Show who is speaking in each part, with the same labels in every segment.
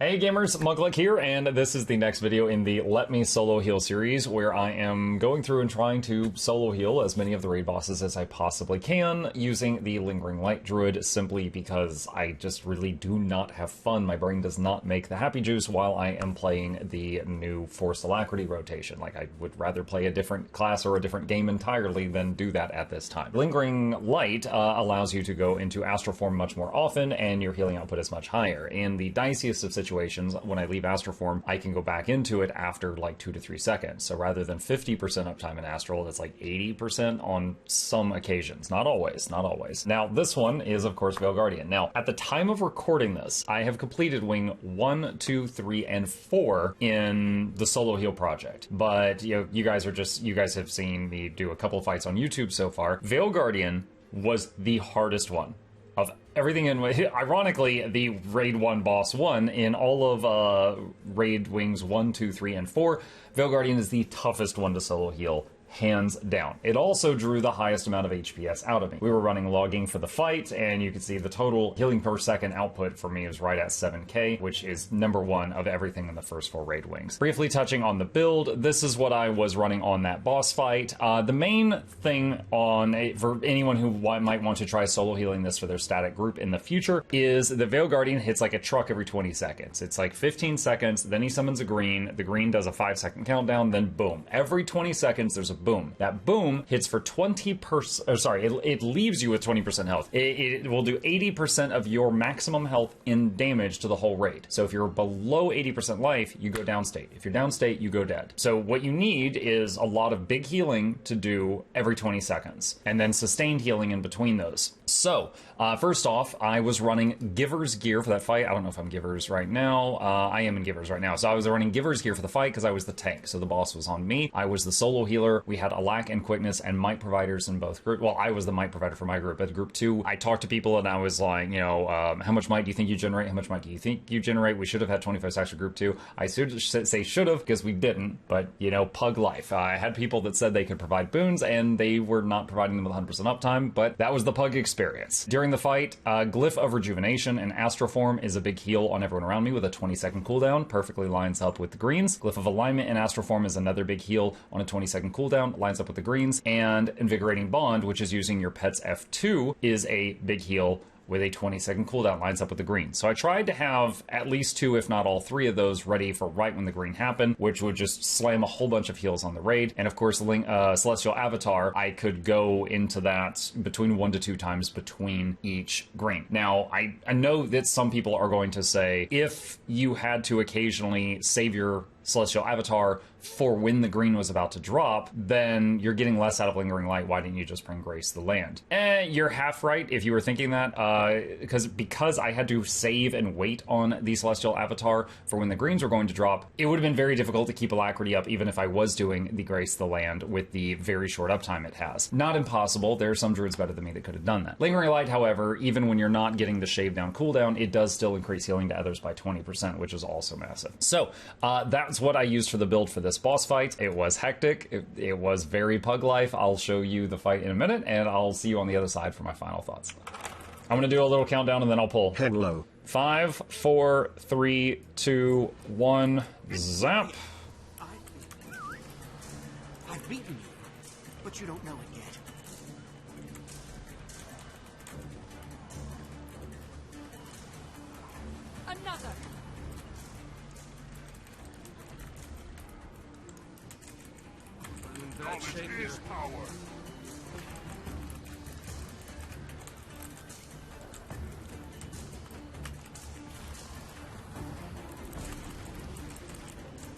Speaker 1: Hey gamers, Mugluck here, and this is the next video in the Let Me Solo Heal series, where I am going through and trying to solo heal as many of the raid bosses as I possibly can, using the Lingering Light Druid, simply because I just really do not have fun. My brain does not make the happy juice while I am playing the new Forced Alacrity rotation. Like, I would rather play a different class or a different game entirely than do that at this time. Lingering Light allows you to go into Astral Form much more often, and your healing output is much higher. In the diciest of situations, when I leave Astral Form, I can go back into it after like 2 to 3 seconds. So rather than 50% uptime in Astral, it's like 80% on some occasions. Not always, not always. Now, this one is, of course, VALE Guardian. Now, at the time of recording this, I have completed Wing 1, 2, 3, and 4 in the Solo Heal project. But, you know, you guys have seen me do a couple of fights on YouTube so far. VALE Guardian was the hardest one of everything in. Ironically, the Raid 1 Boss 1 in all of Raid Wings 1, 2, 3, and 4, VALE Guardian is the toughest one to solo heal, hands down. It also drew the highest amount of HPS out of me. We were running logging for the fight, and you can see the total healing per second output for me is right at 7k, which is #1 of everything in the first 4 Raid Wings. Briefly touching on the build, this is what I was running on that boss fight. The main thing for anyone who might want to try solo healing this for their static group in the future is the VALE Guardian hits like a truck every 20 seconds. It's like 15 seconds, then he summons a green, the green does a 5-second countdown, then boom. Every 20 seconds there's a boom. That boom hits for 20%, sorry, it leaves you with 20% health. It will do 80% of your maximum health in damage to the whole raid. So if you're below 80% life, you go downstate. If you're downstate, you go dead. So what you need is a lot of big healing to do every 20 seconds, and then sustained healing in between those. So, first off, I was running Giver's gear for that fight. I don't know if I'm Giver's right now. I am in Giver's right now. So I was running Giver's gear for the fight because I was the tank. So the boss was on me. I was the solo healer. We had Alack and Quickness and Might providers in both groups. Well, I was the Might provider for my group. At group 2, I talked to people and I was like, you know, how much Might do you think you generate? How much Might do you think you generate? We should have had 25 stacks for group 2. I should say should have because we didn't, but, you know, pug life. I had people that said they could provide boons and they were not providing them with 100% uptime, but that was the pug experience. During the fight, Glyph of Rejuvenation and Astral Form is a big heal on everyone around me with a 20-second cooldown. Perfectly lines up with the greens. Glyph of Alignment and Astral Form is another big heal on a 20-second cooldown. Lines up with the greens. And Invigorating Bond, which is using your pet's F2, is a big heal with a 20-second cooldown, lines up with the green. So I tried to have at least 2, if not all 3 of those ready for right when the green happened, which would just slam a whole bunch of heals on the raid. And of course, Celestial Avatar, I could go into that between 1 to 2 times between each green. Now, I know that some people are going to say, if you had to occasionally save your Celestial Avatar for when the green was about to drop, then you're getting less out of Lingering Light. Why didn't you just bring Grace to the Land? You're half right if you were thinking that, because I had to save and wait on the Celestial Avatar for when the greens were going to drop. It would have been very difficult to keep Alacrity up even if I was doing the Grace to the Land with the very short uptime it has. Not impossible. There are some druids better than me that could have done that. Lingering Light, however, even when you're not getting the shave down cooldown, it does still increase healing to others by 20%, which is also massive. So that's what I used for the build for this boss fight. It was hectic. It was very pug life. I'll show you the fight in a minute, and I'll see you on the other side for my final thoughts. I'm gonna do a little countdown and then I'll pull.
Speaker 2: Hello.
Speaker 1: 5, 4, 3, 2, 1, zap.
Speaker 3: I've beaten you, but you don't know it yet.
Speaker 4: Another.
Speaker 2: Shake his power.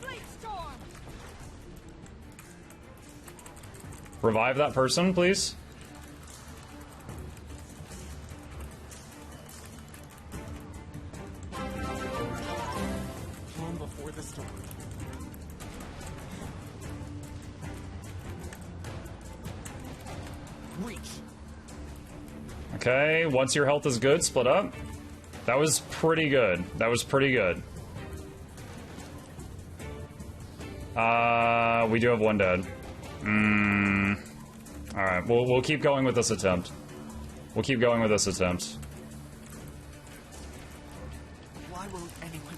Speaker 4: Fleet storm.
Speaker 1: Revive that person, please.
Speaker 3: Calm before the storm. Reach.
Speaker 1: Okay, once your health is good, split up. That was pretty good. That was pretty good. We do have 1 dead. Alright, we'll keep going with this attempt. We'll keep going with this attempt.
Speaker 3: Why won't anyone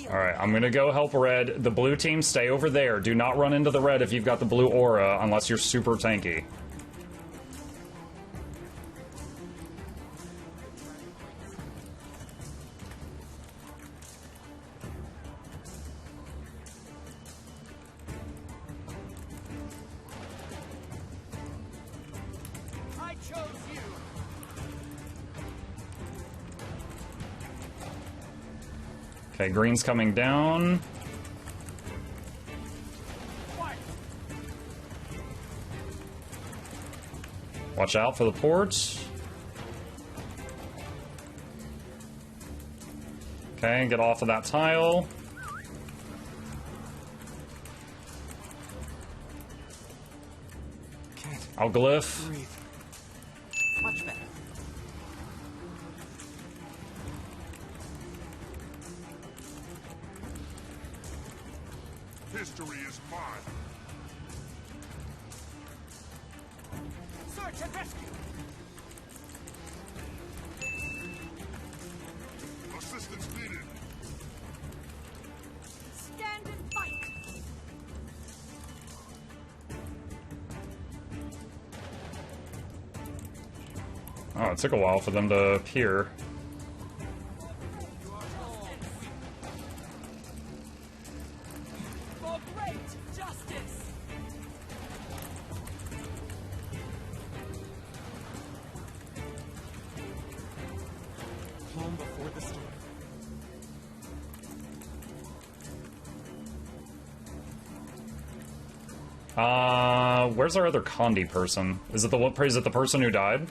Speaker 3: heal.
Speaker 1: Alright, I'm gonna go help red. The blue team, stay over there. Do not run into the red if you've got the blue aura, unless you're super tanky.
Speaker 3: I chose you.
Speaker 1: Okay, green's coming down.
Speaker 3: Fight.
Speaker 1: Watch out for the ports. Okay, get off of that tile.
Speaker 3: Can't
Speaker 1: I'll glyph.
Speaker 3: breathe. Much better.
Speaker 2: History is mine.
Speaker 3: Search and rescue.
Speaker 2: Assistance needed.
Speaker 4: Stand and fight.
Speaker 1: Oh, it took a while for them to appear.
Speaker 4: For great justice.
Speaker 3: Calm before the storm.
Speaker 1: Where's our other Condi person? Is it the person who died?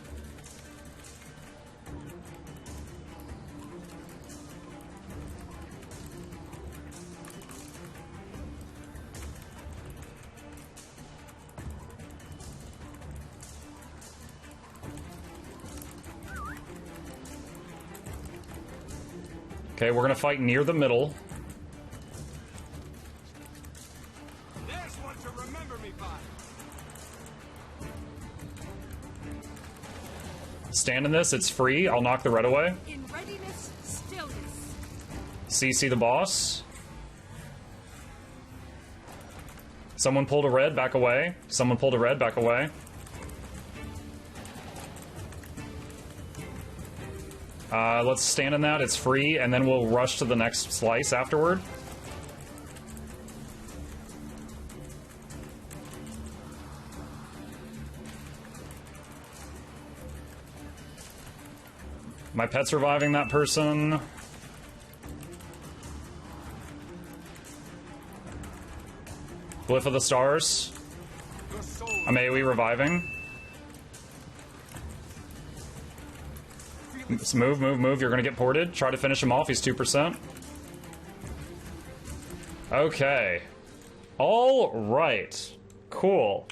Speaker 1: Okay, we're gonna fight near the middle.
Speaker 3: There's one to remember me by.
Speaker 1: Stand in this, it's free. I'll knock the red away.
Speaker 4: In readiness, stillness.
Speaker 1: CC the boss. Someone pulled a red, back away. Someone pulled a red, back away. Let's stand in that, it's free, and then we'll rush to the next slice afterward. My pet's reviving that person. Glyph of the Stars.
Speaker 3: Your soul.
Speaker 1: I'm AoE reviving. Just move, move, move. You're gonna get ported. Try to finish him off. He's 2%. Okay. All right. Cool.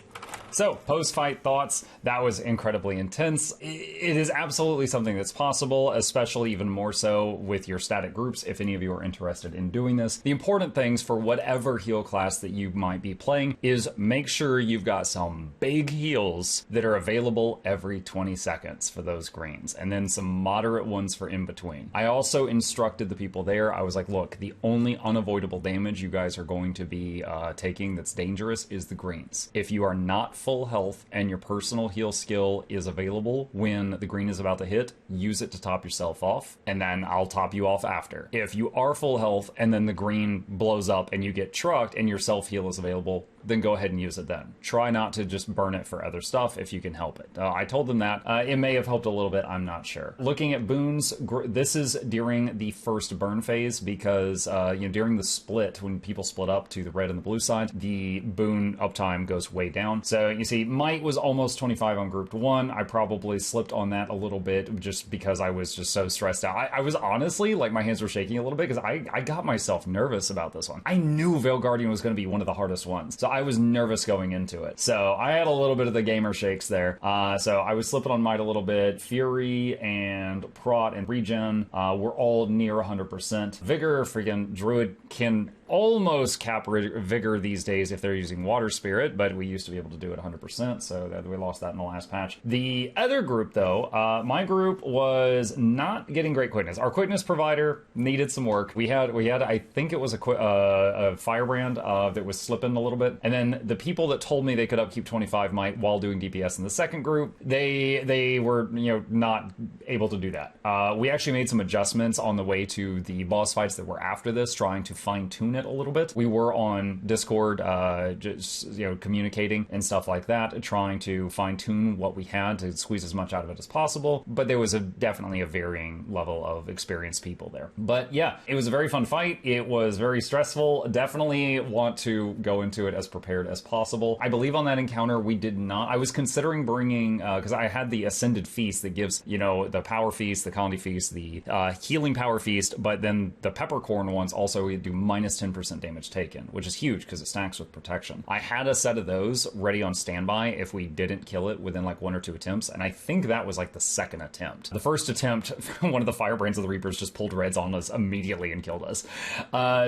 Speaker 1: So, post-fight thoughts, that was incredibly intense. It is absolutely something that's possible, especially even more so with your static groups, if any of you are interested in doing this. The important things for whatever heal class that you might be playing is make sure you've got some big heals that are available every 20 seconds for those greens, and then some moderate ones for in between. I also instructed the people there, I was like, look, the only unavoidable damage you guys are going to be taking that's dangerous is the greens. If you are not full health and your personal heal skill is available when the green is about to hit, use it to top yourself off, and then I'll top you off after. If you are full health and then the green blows up and you get trucked and your self heal is available, then go ahead and use it then. Try not to just burn it for other stuff if you can help it. I told them that. It may have helped a little bit, I'm not sure. Looking at boons, this is during the first burn phase because during the split, when people split up to the red and the blue side, the boon uptime goes way down. So you see, might was almost 25 on grouped 1. I probably slipped on that a little bit just because I was just so stressed out. I was honestly, like, my hands were shaking a little bit because I got myself nervous about this one. I knew Veil Guardian was going to be one of the hardest ones, so I was nervous going into it. So I had a little bit of the gamer shakes there. So I was slipping on Might a little bit. Fury and Prot and Regen were all near 100%. Vigor, freaking Druid can almost cap vigor these days if they're using water spirit, but we used to be able to do it 100%, so that we lost that in the last patch. The other group, though, my group was not getting great quickness. Our quickness provider needed some work. We had I think it was a firebrand that was slipping a little bit, and then the people that told me they could upkeep 25 might while doing DPS in the second group, they were not able to do that. We actually made some adjustments on the way to the boss fights that were after this, trying to fine tune it a little bit. We were on Discord, just communicating and stuff like that, trying to fine tune what we had to squeeze as much out of it as possible. But there was definitely a varying level of experienced people there. But yeah, it was a very fun fight. It was very stressful. Definitely want to go into it as prepared as possible. I believe on that encounter we did not. I was considering bringing because I had the Ascended Feast that gives the Power Feast, the Colony Feast, the Healing Power Feast, but then the Peppercorn ones also do minus 10% damage taken, which is huge because it stacks with protection. I had a set of those ready on standby if we didn't kill it within like 1 or 2 attempts, and I think that was like the second attempt. The first attempt, one of the Firebrands of the Reapers just pulled reds on us immediately and killed us.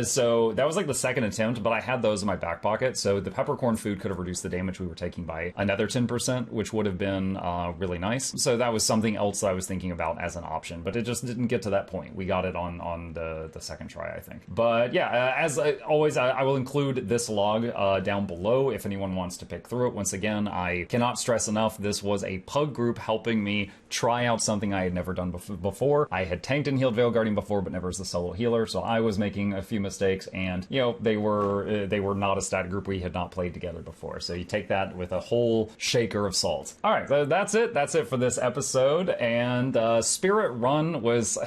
Speaker 1: So that was like the second attempt, but I had those in my back pocket, so the Peppercorn food could have reduced the damage we were taking by another 10%, which would have been really nice. So that was something else that I was thinking about as an option, but it just didn't get to that point. We got it on the second try, I think. But yeah, as always, I will include this log down below if anyone wants to pick through it. Once again, I cannot stress enough, this was a pug group helping me try out something I had never done before. I had tanked and healed Veil Guardian before, but never as the solo healer, so I was making a few mistakes, and they were not a stat group we had not played together before. So you take that with a whole shaker of salt. All right, so that's it. That's it for this episode. And Spirit Run was...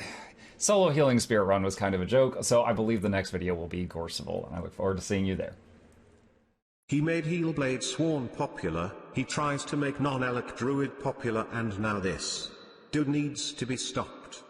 Speaker 1: Solo healing Spirit Run was kind of a joke, so I believe the next video will be Gorseval, and I look forward to seeing you there.
Speaker 5: He made Heelblade Sworn popular, he tries to make non-Elec Druid popular, and now this. Dude needs to be stopped.